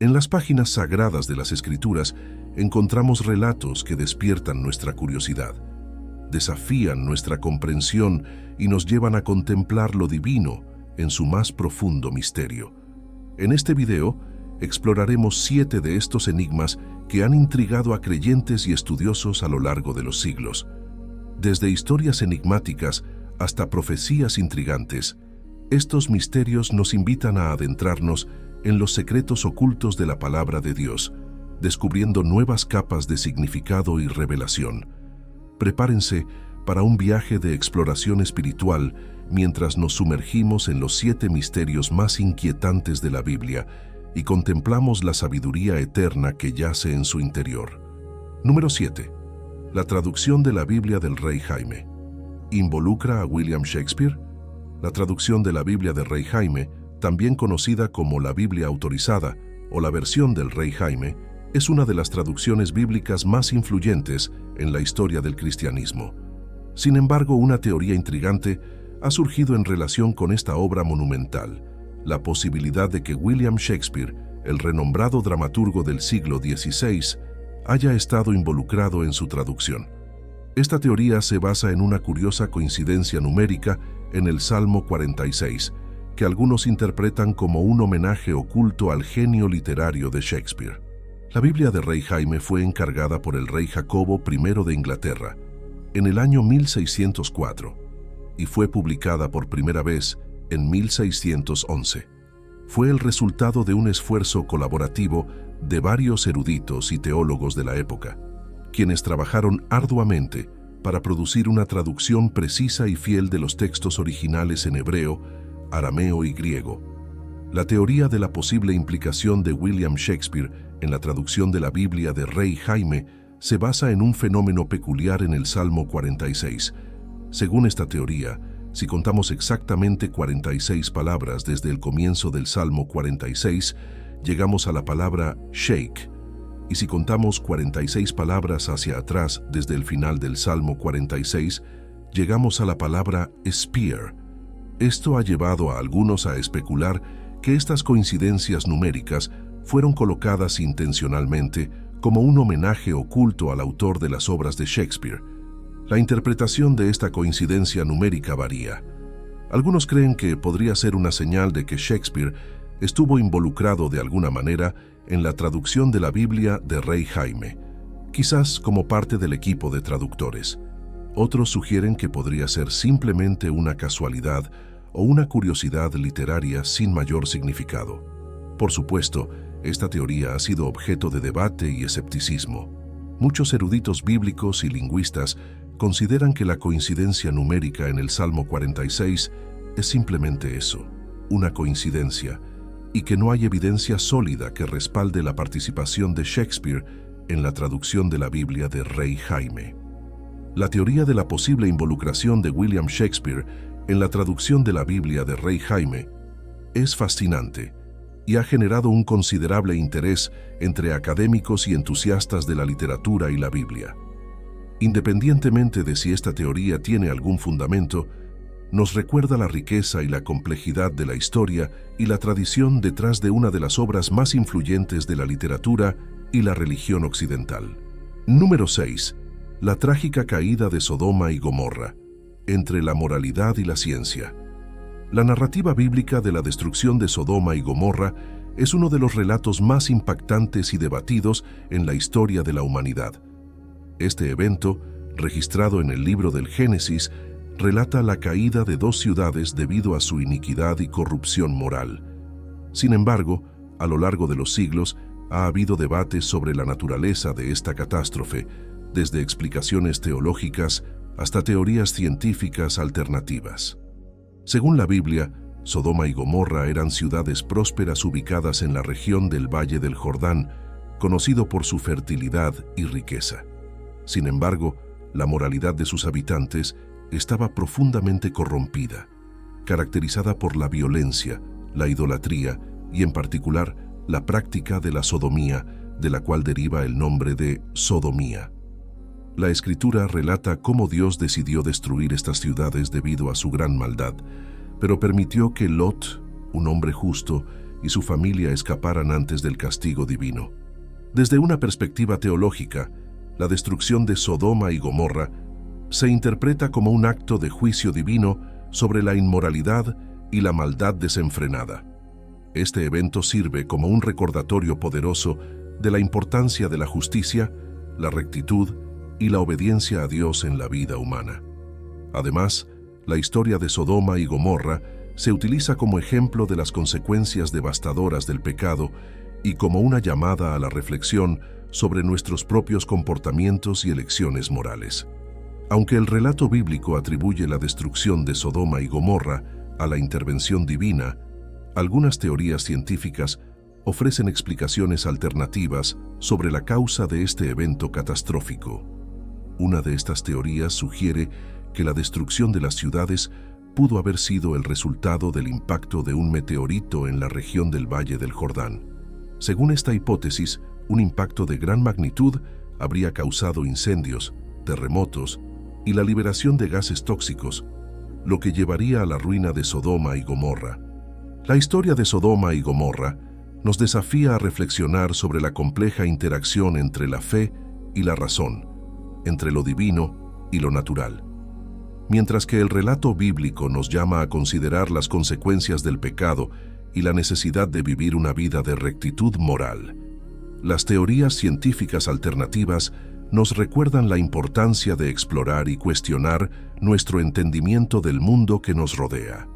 En las páginas sagradas de las Escrituras encontramos relatos que despiertan nuestra curiosidad, desafían nuestra comprensión y nos llevan a contemplar lo divino en su más profundo misterio. En este video exploraremos 7 de estos enigmas que han intrigado a creyentes y estudiosos a lo largo de los siglos. Desde historias enigmáticas hasta profecías intrigantes, estos misterios nos invitan a adentrarnos en los secretos ocultos de la palabra de Dios, descubriendo nuevas capas de significado y revelación. Prepárense para un viaje de exploración espiritual mientras nos sumergimos en los 7 misterios más inquietantes de la Biblia y contemplamos la sabiduría eterna que yace en su interior. Número 7. La traducción de la Biblia del Rey Jaime. ¿Involucra a William Shakespeare? La traducción de la Biblia del Rey Jaime, también conocida como la Biblia autorizada o la versión del Rey Jaime, es una de las traducciones bíblicas más influyentes en la historia del cristianismo. Sin embargo, una teoría intrigante ha surgido en relación con esta obra monumental: la posibilidad de que William Shakespeare, el renombrado dramaturgo del siglo XVI, haya estado involucrado en su traducción. Esta teoría se basa en una curiosa coincidencia numérica en el Salmo 46, que algunos interpretan como un homenaje oculto al genio literario de Shakespeare. La Biblia del Rey Jaime fue encargada por el rey Jacobo I de Inglaterra en el año 1604 y fue publicada por primera vez en 1611. Fue el resultado de un esfuerzo colaborativo de varios eruditos y teólogos de la época, quienes trabajaron arduamente para producir una traducción precisa y fiel de los textos originales en hebreo, arameo y griego. La teoría de la posible implicación de William Shakespeare en la traducción de la Biblia de Rey Jaime se basa en un fenómeno peculiar en el Salmo 46. Según esta teoría, si contamos exactamente 46 palabras desde el comienzo del Salmo 46, llegamos a la palabra shake, y si contamos 46 palabras hacia atrás desde el final del Salmo 46, llegamos a la palabra spear. Esto ha llevado a algunos a especular que estas coincidencias numéricas fueron colocadas intencionalmente como un homenaje oculto al autor de las obras de Shakespeare. La interpretación de esta coincidencia numérica varía. Algunos creen que podría ser una señal de que Shakespeare estuvo involucrado de alguna manera en la traducción de la Biblia de Rey Jaime, quizás como parte del equipo de traductores. Otros sugieren que podría ser simplemente una casualidad o una curiosidad literaria sin mayor significado. Por supuesto, esta teoría ha sido objeto de debate y escepticismo. Muchos eruditos bíblicos y lingüistas consideran que la coincidencia numérica en el Salmo 46 es simplemente eso, una coincidencia, y que no hay evidencia sólida que respalde la participación de Shakespeare en la traducción de la Biblia de Rey Jaime. La teoría de la posible involucración de William Shakespeare en la traducción de la Biblia de Rey Jaime es fascinante y ha generado un considerable interés entre académicos y entusiastas de la literatura y la Biblia. Independientemente de si esta teoría tiene algún fundamento, nos recuerda la riqueza y la complejidad de la historia y la tradición detrás de una de las obras más influyentes de la literatura y la religión occidental. Número 6. La trágica caída de Sodoma y Gomorra, entre la moralidad y la ciencia. La narrativa bíblica de la destrucción de Sodoma y Gomorra es uno de los relatos más impactantes y debatidos en la historia de la humanidad. Este evento, registrado en el libro del Génesis, relata la caída de 2 ciudades debido a su iniquidad y corrupción moral. Sin embargo, a lo largo de los siglos, ha habido debates sobre la naturaleza de esta catástrofe, desde explicaciones teológicas hasta teorías científicas alternativas. Según la Biblia, Sodoma y Gomorra eran ciudades prósperas ubicadas en la región del Valle del Jordán, conocido por su fertilidad y riqueza. Sin embargo, la moralidad de sus habitantes estaba profundamente corrompida, caracterizada por la violencia, la idolatría y, en particular, la práctica de la sodomía, de la cual deriva el nombre de sodomía. La Escritura relata cómo Dios decidió destruir estas ciudades debido a su gran maldad, pero permitió que Lot, un hombre justo y su familia escaparan antes del castigo divino. Desde una perspectiva teológica, la destrucción de Sodoma y Gomorra se interpreta como un acto de juicio divino sobre la inmoralidad y la maldad desenfrenada. Este evento sirve como un recordatorio poderoso de la importancia de la justicia, la rectitud y la obediencia a Dios en la vida humana. Además, la historia de Sodoma y Gomorra se utiliza como ejemplo de las consecuencias devastadoras del pecado y como una llamada a la reflexión sobre nuestros propios comportamientos y elecciones morales. Aunque el relato bíblico atribuye la destrucción de Sodoma y Gomorra a la intervención divina, algunas teorías científicas ofrecen explicaciones alternativas sobre la causa de este evento catastrófico. Una de estas teorías sugiere que la destrucción de las ciudades pudo haber sido el resultado del impacto de un meteorito en la región del Valle del Jordán. Según esta hipótesis, un impacto de gran magnitud habría causado incendios, terremotos y la liberación de gases tóxicos, lo que llevaría a la ruina de Sodoma y Gomorra. La historia de Sodoma y Gomorra nos desafía a reflexionar sobre la compleja interacción entre la fe y la razón, entre lo divino y lo natural. Mientras que el relato bíblico nos llama a considerar las consecuencias del pecado y la necesidad de vivir una vida de rectitud moral, las teorías científicas alternativas nos recuerdan la importancia de explorar y cuestionar nuestro entendimiento del mundo que nos rodea.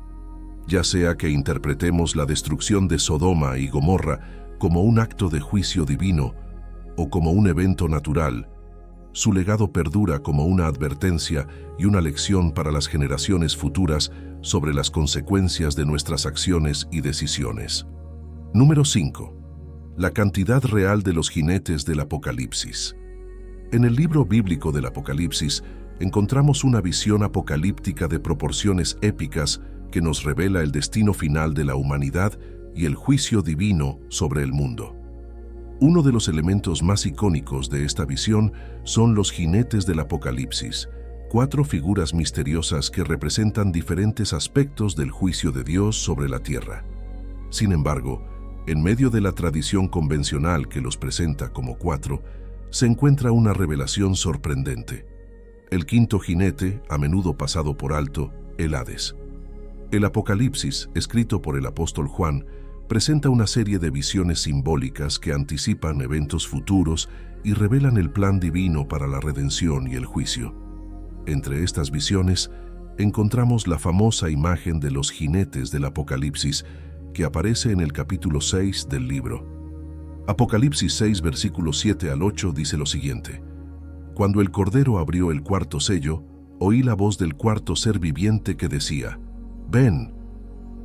Ya sea que interpretemos la destrucción de Sodoma y Gomorra como un acto de juicio divino o como un evento natural, su legado perdura como una advertencia y una lección para las generaciones futuras sobre las consecuencias de nuestras acciones y decisiones. Número 5. La cantidad real de los jinetes del Apocalipsis. En el libro bíblico del Apocalipsis encontramos una visión apocalíptica de proporciones épicas que nos revela el destino final de la humanidad y el juicio divino sobre el mundo. Uno de los elementos más icónicos de esta visión son los jinetes del Apocalipsis, 4 figuras misteriosas que representan diferentes aspectos del juicio de Dios sobre la tierra. Sin embargo, en medio de la tradición convencional que los presenta como 4, se encuentra una revelación sorprendente. El quinto jinete, a menudo pasado por alto, el Hades. El Apocalipsis, escrito por el apóstol Juan, presenta una serie de visiones simbólicas que anticipan eventos futuros y revelan el plan divino para la redención y el juicio. Entre estas visiones, encontramos la famosa imagen de los jinetes del Apocalipsis, que aparece en el capítulo 6 del libro. Apocalipsis 6, versículos 7 al 8 dice lo siguiente: Cuando el Cordero abrió el cuarto sello, oí la voz del cuarto ser viviente que decía: «Ven».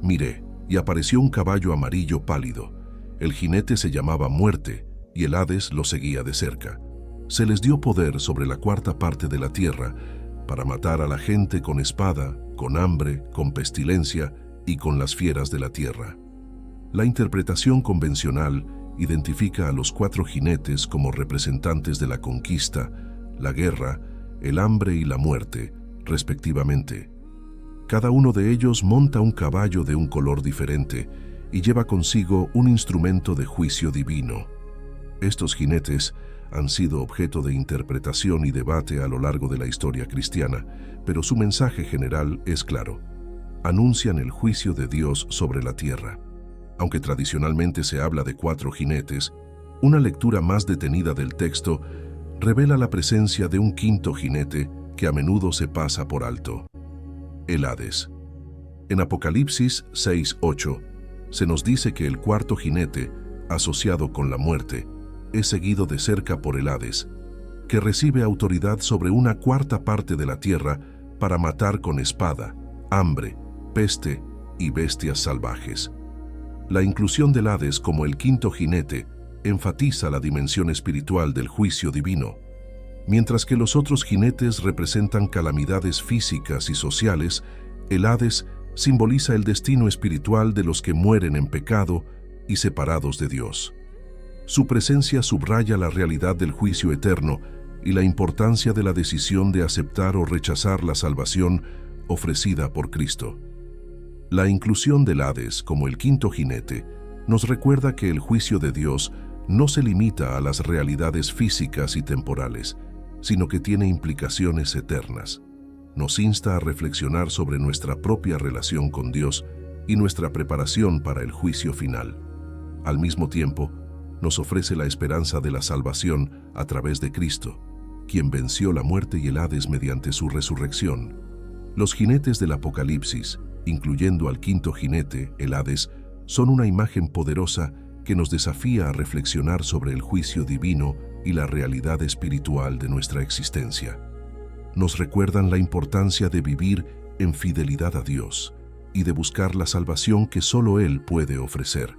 Miré, y apareció un caballo amarillo pálido. El jinete se llamaba Muerte, y el Hades lo seguía de cerca. Se les dio poder sobre la cuarta parte de la tierra, para matar a la gente con espada, con hambre, con pestilencia y con las fieras de la tierra. La interpretación convencional identifica a los 4 jinetes como representantes de la conquista, la guerra, el hambre y la muerte, respectivamente. Cada uno de ellos monta un caballo de un color diferente y lleva consigo un instrumento de juicio divino. Estos jinetes han sido objeto de interpretación y debate a lo largo de la historia cristiana, pero su mensaje general es claro: anuncian el juicio de Dios sobre la tierra. Aunque tradicionalmente se habla de 4 jinetes, una lectura más detenida del texto revela la presencia de un quinto jinete que a menudo se pasa por alto: el Hades. En Apocalipsis 6:8 se nos dice que el cuarto jinete, asociado con la muerte, es seguido de cerca por el Hades, que recibe autoridad sobre una cuarta parte de la tierra para matar con espada, hambre, peste y bestias salvajes. La inclusión del Hades como el quinto jinete enfatiza la dimensión espiritual del juicio divino. Mientras que los otros jinetes representan calamidades físicas y sociales, el Hades simboliza el destino espiritual de los que mueren en pecado y separados de Dios. Su presencia subraya la realidad del juicio eterno y la importancia de la decisión de aceptar o rechazar la salvación ofrecida por Cristo. La inclusión del Hades como el quinto jinete nos recuerda que el juicio de Dios no se limita a las realidades físicas y temporales, sino que tiene implicaciones eternas. Nos insta a reflexionar sobre nuestra propia relación con Dios y nuestra preparación para el juicio final. Al mismo tiempo, nos ofrece la esperanza de la salvación a través de Cristo, quien venció la muerte y el Hades mediante su resurrección. Los jinetes del Apocalipsis, incluyendo al quinto jinete, el Hades, son una imagen poderosa que nos desafía a reflexionar sobre el juicio divino y la realidad espiritual de nuestra existencia. Nos recuerdan la importancia de vivir en fidelidad a Dios y de buscar la salvación que solo Él puede ofrecer.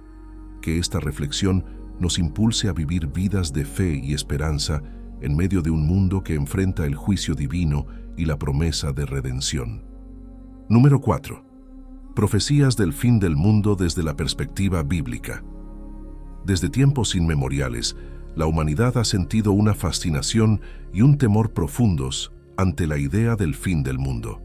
Que esta reflexión nos impulse a vivir vidas de fe y esperanza en medio de un mundo que enfrenta el juicio divino y la promesa de redención. Número 4. Profecías del fin del mundo desde la perspectiva bíblica. Desde tiempos inmemoriales, la humanidad ha sentido una fascinación y un temor profundos ante la idea del fin del mundo.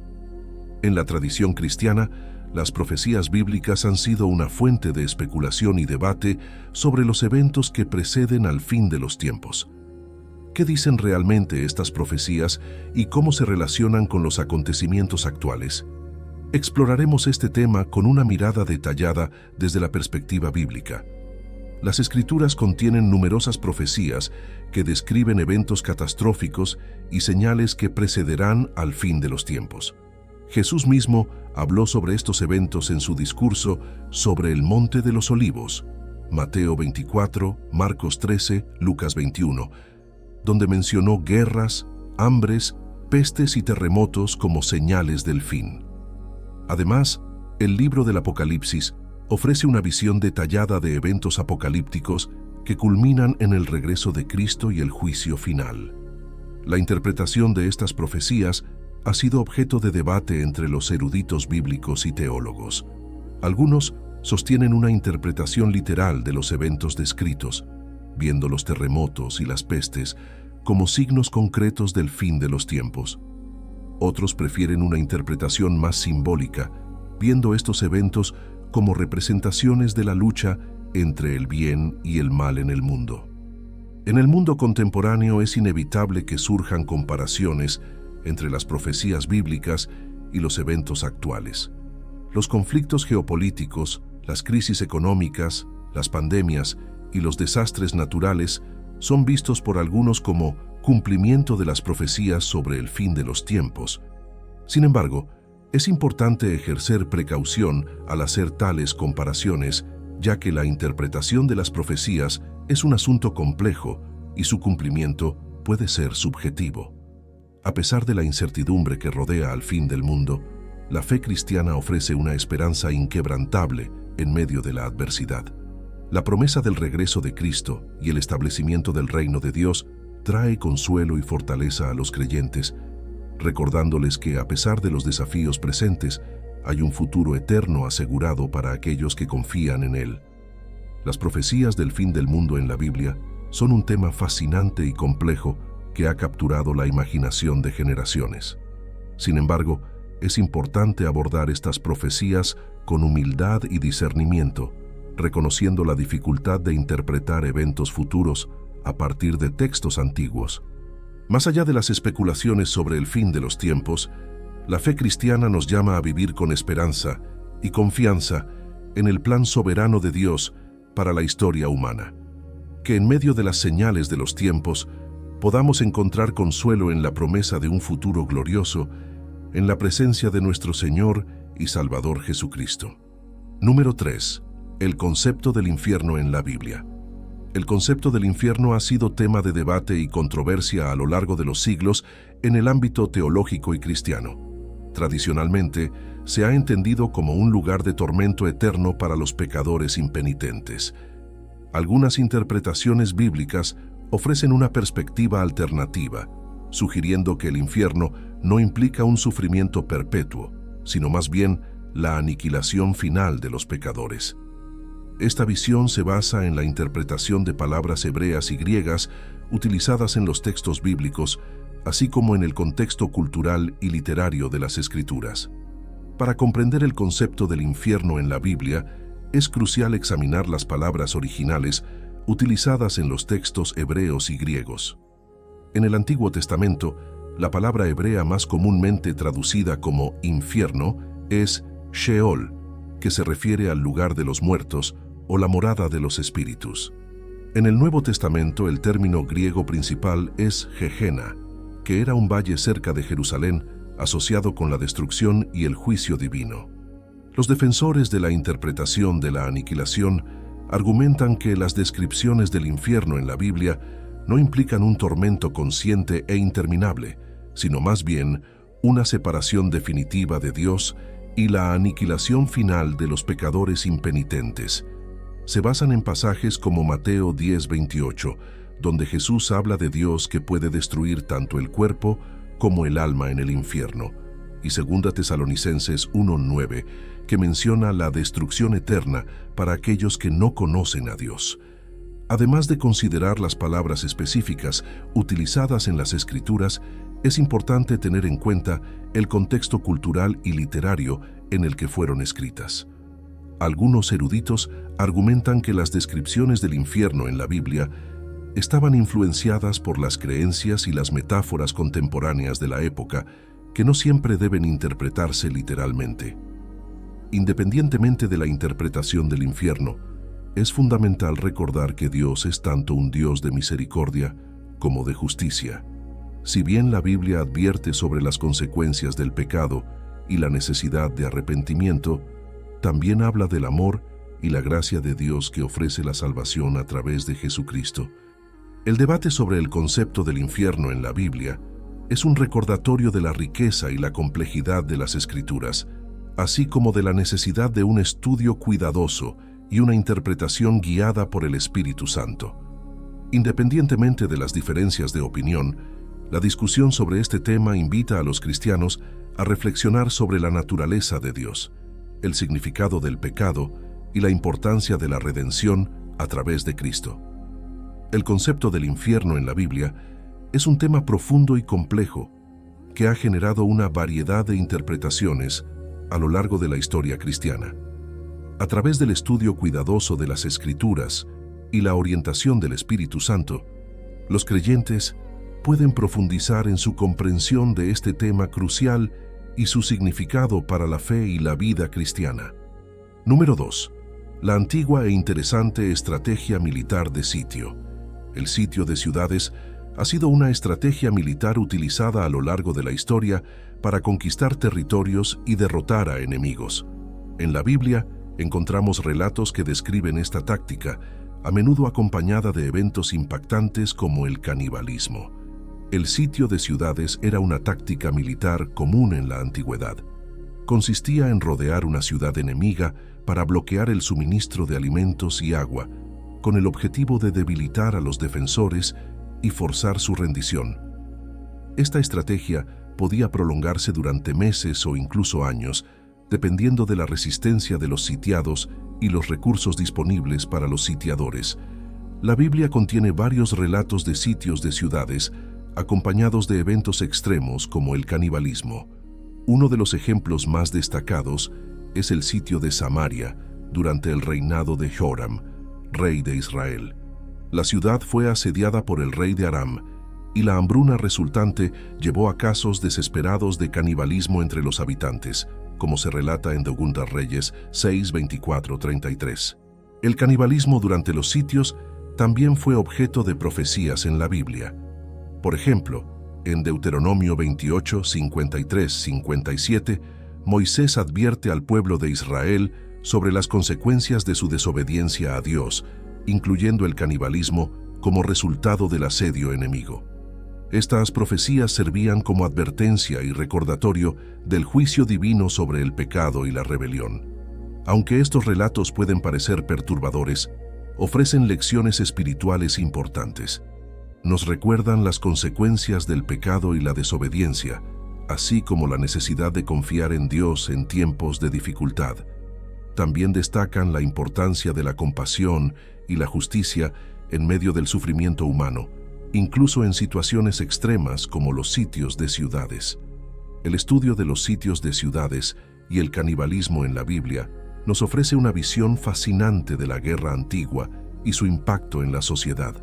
En la tradición cristiana, las profecías bíblicas han sido una fuente de especulación y debate sobre los eventos que preceden al fin de los tiempos. ¿Qué dicen realmente estas profecías y cómo se relacionan con los acontecimientos actuales? Exploraremos este tema con una mirada detallada desde la perspectiva bíblica. Las Escrituras contienen numerosas profecías que describen eventos catastróficos y señales que precederán al fin de los tiempos. Jesús mismo habló sobre estos eventos en su discurso sobre el Monte de los Olivos, Mateo 24, Marcos 13, Lucas 21, donde mencionó guerras, hambres, pestes y terremotos como señales del fin. Además, el libro del Apocalipsis ofrece una visión detallada de eventos apocalípticos que culminan en el regreso de Cristo y el juicio final. La interpretación de estas profecías ha sido objeto de debate entre los eruditos bíblicos y teólogos. Algunos sostienen una interpretación literal de los eventos descritos, viendo los terremotos y las pestes como signos concretos del fin de los tiempos. Otros prefieren una interpretación más simbólica, viendo estos eventos como representaciones de la lucha entre el bien y el mal en el mundo. En el mundo contemporáneo es inevitable que surjan comparaciones entre las profecías bíblicas y los eventos actuales. Los conflictos geopolíticos, las crisis económicas, las pandemias y los desastres naturales son vistos por algunos como cumplimiento de las profecías sobre el fin de los tiempos. Sin embargo, es importante ejercer precaución al hacer tales comparaciones, ya que la interpretación de las profecías es un asunto complejo y su cumplimiento puede ser subjetivo. A pesar de la incertidumbre que rodea al fin del mundo, la fe cristiana ofrece una esperanza inquebrantable en medio de la adversidad. La promesa del regreso de Cristo y el establecimiento del reino de Dios trae consuelo y fortaleza a los creyentes, recordándoles que a pesar de los desafíos presentes, hay un futuro eterno asegurado para aquellos que confían en Él. Las profecías del fin del mundo en la Biblia son un tema fascinante y complejo que ha capturado la imaginación de generaciones. Sin embargo, es importante abordar estas profecías con humildad y discernimiento, reconociendo la dificultad de interpretar eventos futuros a partir de textos antiguos. Más allá de las especulaciones sobre el fin de los tiempos, la fe cristiana nos llama a vivir con esperanza y confianza en el plan soberano de Dios para la historia humana. Que en medio de las señales de los tiempos podamos encontrar consuelo en la promesa de un futuro glorioso, en la presencia de nuestro Señor y Salvador Jesucristo. Número 3. El concepto del infierno en la Biblia. El concepto del infierno ha sido tema de debate y controversia a lo largo de los siglos en el ámbito teológico y cristiano. Tradicionalmente, se ha entendido como un lugar de tormento eterno para los pecadores impenitentes. Algunas interpretaciones bíblicas ofrecen una perspectiva alternativa, sugiriendo que el infierno no implica un sufrimiento perpetuo, sino más bien la aniquilación final de los pecadores. Esta visión se basa en la interpretación de palabras hebreas y griegas utilizadas en los textos bíblicos, así como en el contexto cultural y literario de las Escrituras. Para comprender el concepto del infierno en la Biblia, es crucial examinar las palabras originales utilizadas en los textos hebreos y griegos. En el Antiguo Testamento, la palabra hebrea más comúnmente traducida como infierno es Sheol, que se refiere al lugar de los muertos o la morada de los espíritus. En el Nuevo Testamento, el término griego principal es Gehenna, que era un valle cerca de Jerusalén asociado con la destrucción y el juicio divino. Los defensores de la interpretación de la aniquilación argumentan que las descripciones del infierno en la Biblia no implican un tormento consciente e interminable, sino más bien una separación definitiva de Dios y la aniquilación final de los pecadores impenitentes. Se basan en pasajes como Mateo 10:28, donde Jesús habla de Dios que puede destruir tanto el cuerpo como el alma en el infierno, y 2 Tesalonicenses 1:9, que menciona la destrucción eterna para aquellos que no conocen a Dios. Además de considerar las palabras específicas utilizadas en las Escrituras, es importante tener en cuenta el contexto cultural y literario en el que fueron escritas. Algunos eruditos argumentan que las descripciones del infierno en la Biblia estaban influenciadas por las creencias y las metáforas contemporáneas de la época, que no siempre deben interpretarse literalmente. Independientemente de la interpretación del infierno, es fundamental recordar que Dios es tanto un Dios de misericordia como de justicia. Si bien la Biblia advierte sobre las consecuencias del pecado y la necesidad de arrepentimiento, también habla del amor y la gracia de Dios que ofrece la salvación a través de Jesucristo. El debate sobre el concepto del infierno en la Biblia es un recordatorio de la riqueza y la complejidad de las Escrituras, así como de la necesidad de un estudio cuidadoso y una interpretación guiada por el Espíritu Santo. Independientemente de las diferencias de opinión, la discusión sobre este tema invita a los cristianos a reflexionar sobre la naturaleza de Dios, el significado del pecado y la importancia de la redención a través de Cristo. El concepto del infierno en la Biblia es un tema profundo y complejo que ha generado una variedad de interpretaciones a lo largo de la historia cristiana. A través del estudio cuidadoso de las Escrituras y la orientación del Espíritu Santo, los creyentes pueden profundizar en su comprensión de este tema crucial y su significado para la fe y la vida cristiana. Número 2. La antigua e interesante estrategia militar de sitio. El sitio de ciudades ha sido una estrategia militar utilizada a lo largo de la historia para conquistar territorios y derrotar a enemigos. En la Biblia encontramos relatos que describen esta táctica, a menudo acompañada de eventos impactantes como el canibalismo. El sitio de ciudades era una táctica militar común en la antigüedad. Consistía en rodear una ciudad enemiga para bloquear el suministro de alimentos y agua, con el objetivo de debilitar a los defensores y forzar su rendición. Esta estrategia podía prolongarse durante meses o incluso años, dependiendo de la resistencia de los sitiados y los recursos disponibles para los sitiadores. La Biblia contiene varios relatos de sitios de ciudades, acompañados de eventos extremos como el canibalismo. Uno de los ejemplos más destacados es el sitio de Samaria durante el reinado de Joram, rey de Israel. La ciudad fue asediada por el rey de Aram, y la hambruna resultante llevó a casos desesperados de canibalismo entre los habitantes, como se relata en Segunda Reyes 6:24-33. El canibalismo durante los sitios también fue objeto de profecías en la Biblia. Por ejemplo, en Deuteronomio 28:53-57, Moisés advierte al pueblo de Israel sobre las consecuencias de su desobediencia a Dios, incluyendo el canibalismo como resultado del asedio enemigo. Estas profecías servían como advertencia y recordatorio del juicio divino sobre el pecado y la rebelión. Aunque estos relatos pueden parecer perturbadores, ofrecen lecciones espirituales importantes. Nos recuerdan las consecuencias del pecado y la desobediencia, así como la necesidad de confiar en Dios en tiempos de dificultad. También destacan la importancia de la compasión y la justicia en medio del sufrimiento humano, incluso en situaciones extremas como los sitios de ciudades. El estudio de los sitios de ciudades y el canibalismo en la Biblia nos ofrece una visión fascinante de la guerra antigua y su impacto en la sociedad.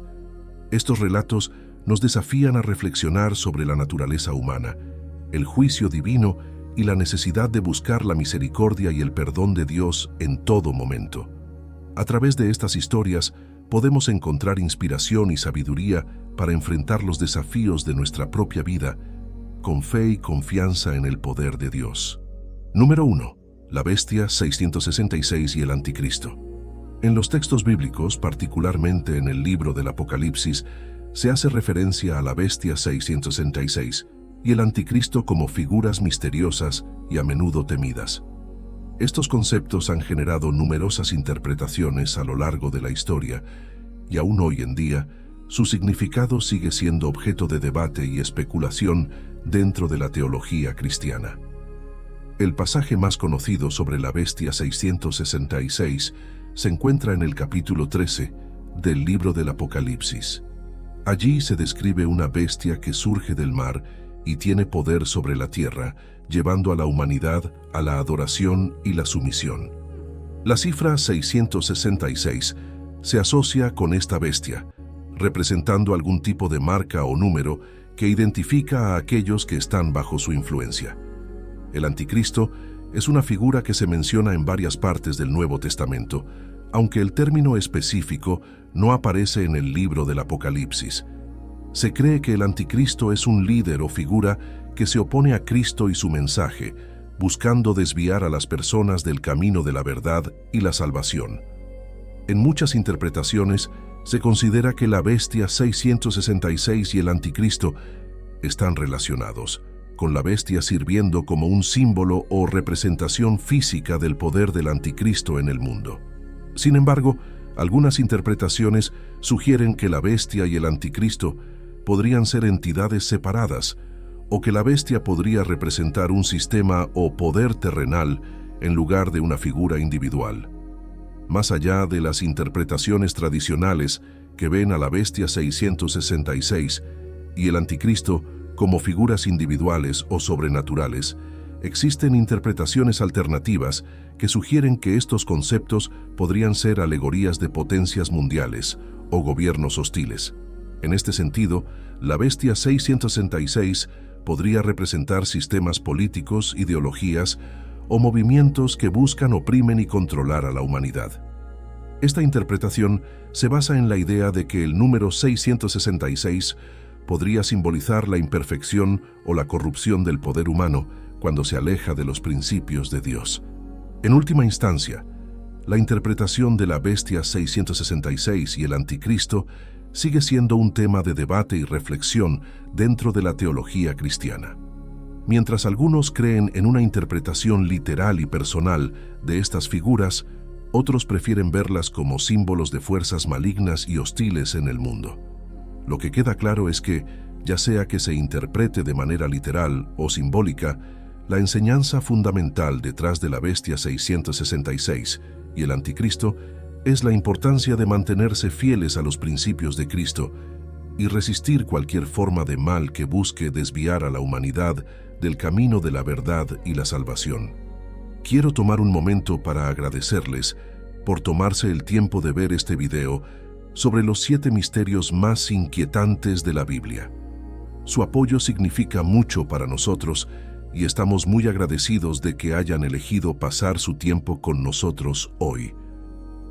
Estos relatos nos desafían a reflexionar sobre la naturaleza humana, el juicio divino y la necesidad de buscar la misericordia y el perdón de Dios en todo momento. A través de estas historias podemos encontrar inspiración y sabiduría para enfrentar los desafíos de nuestra propia vida con fe y confianza en el poder de Dios. Número 1. La bestia 666 y el anticristo. En los textos bíblicos, particularmente en el libro del Apocalipsis, se hace referencia a la bestia 666 y el anticristo como figuras misteriosas y a menudo temidas. Estos conceptos han generado numerosas interpretaciones a lo largo de la historia y aún hoy en día, su significado sigue siendo objeto de debate y especulación dentro de la teología cristiana. El pasaje más conocido sobre la bestia 666 se encuentra en el capítulo 13 del libro del Apocalipsis. Allí se describe una bestia que surge del mar y tiene poder sobre la tierra, llevando a la humanidad a la adoración y la sumisión. La cifra 666 se asocia con esta bestia, representando algún tipo de marca o número que identifica a aquellos que están bajo su influencia. El anticristo es una figura que se menciona en varias partes del Nuevo Testamento, aunque el término específico no aparece en el libro del Apocalipsis. Se cree que el anticristo es un líder o figura que se opone a Cristo y su mensaje, buscando desviar a las personas del camino de la verdad y la salvación. En muchas interpretaciones, se considera que la bestia 666 y el anticristo están relacionados, con la bestia sirviendo como un símbolo o representación física del poder del anticristo en el mundo. Sin embargo, algunas interpretaciones sugieren que la bestia y el anticristo podrían ser entidades separadas, o que la bestia podría representar un sistema o poder terrenal en lugar de una figura individual. Más allá de las interpretaciones tradicionales que ven a la bestia 666 y el anticristo como figuras individuales o sobrenaturales, existen interpretaciones alternativas que sugieren que estos conceptos podrían ser alegorías de potencias mundiales o gobiernos hostiles. En este sentido, la bestia 666 podría representar sistemas políticos, ideologías o movimientos que buscan oprimen y controlar a la humanidad. Esta interpretación se basa en la idea de que el número 666 podría simbolizar la imperfección o la corrupción del poder humano cuando se aleja de los principios de Dios. En última instancia, la interpretación de la bestia 666 y el anticristo sigue siendo un tema de debate y reflexión dentro de la teología cristiana. Mientras algunos creen en una interpretación literal y personal de estas figuras, otros prefieren verlas como símbolos de fuerzas malignas y hostiles en el mundo. Lo que queda claro es que, ya sea que se interprete de manera literal o simbólica, la enseñanza fundamental detrás de la bestia 666 y el anticristo es la importancia de mantenerse fieles a los principios de Cristo y resistir cualquier forma de mal que busque desviar a la humanidad del camino de la verdad y la salvación. Quiero tomar un momento para agradecerles por tomarse el tiempo de ver este video sobre los 7 misterios más inquietantes de la Biblia. Su apoyo significa mucho para nosotros y estamos muy agradecidos de que hayan elegido pasar su tiempo con nosotros hoy.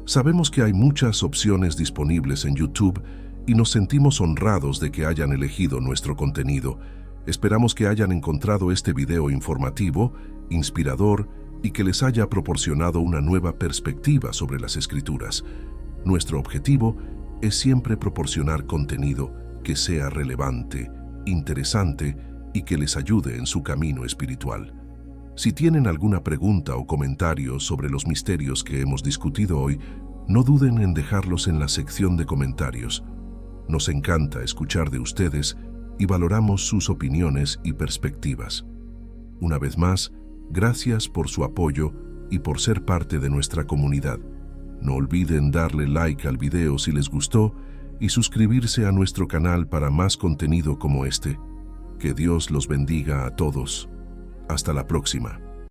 Sabemos que hay muchas opciones disponibles en YouTube y nos sentimos honrados de que hayan elegido nuestro contenido. Esperamos que hayan encontrado este video informativo, inspirador y que les haya proporcionado una nueva perspectiva sobre las Escrituras. Nuestro objetivo es siempre proporcionar contenido que sea relevante, interesante y que les ayude en su camino espiritual. Si tienen alguna pregunta o comentario sobre los misterios que hemos discutido hoy, no duden en dejarlos en la sección de comentarios. Nos encanta escuchar de ustedes y valoramos sus opiniones y perspectivas. Una vez más, gracias por su apoyo y por ser parte de nuestra comunidad. No olviden darle like al video si les gustó y suscribirse a nuestro canal para más contenido como este. Que Dios los bendiga a todos. Hasta la próxima.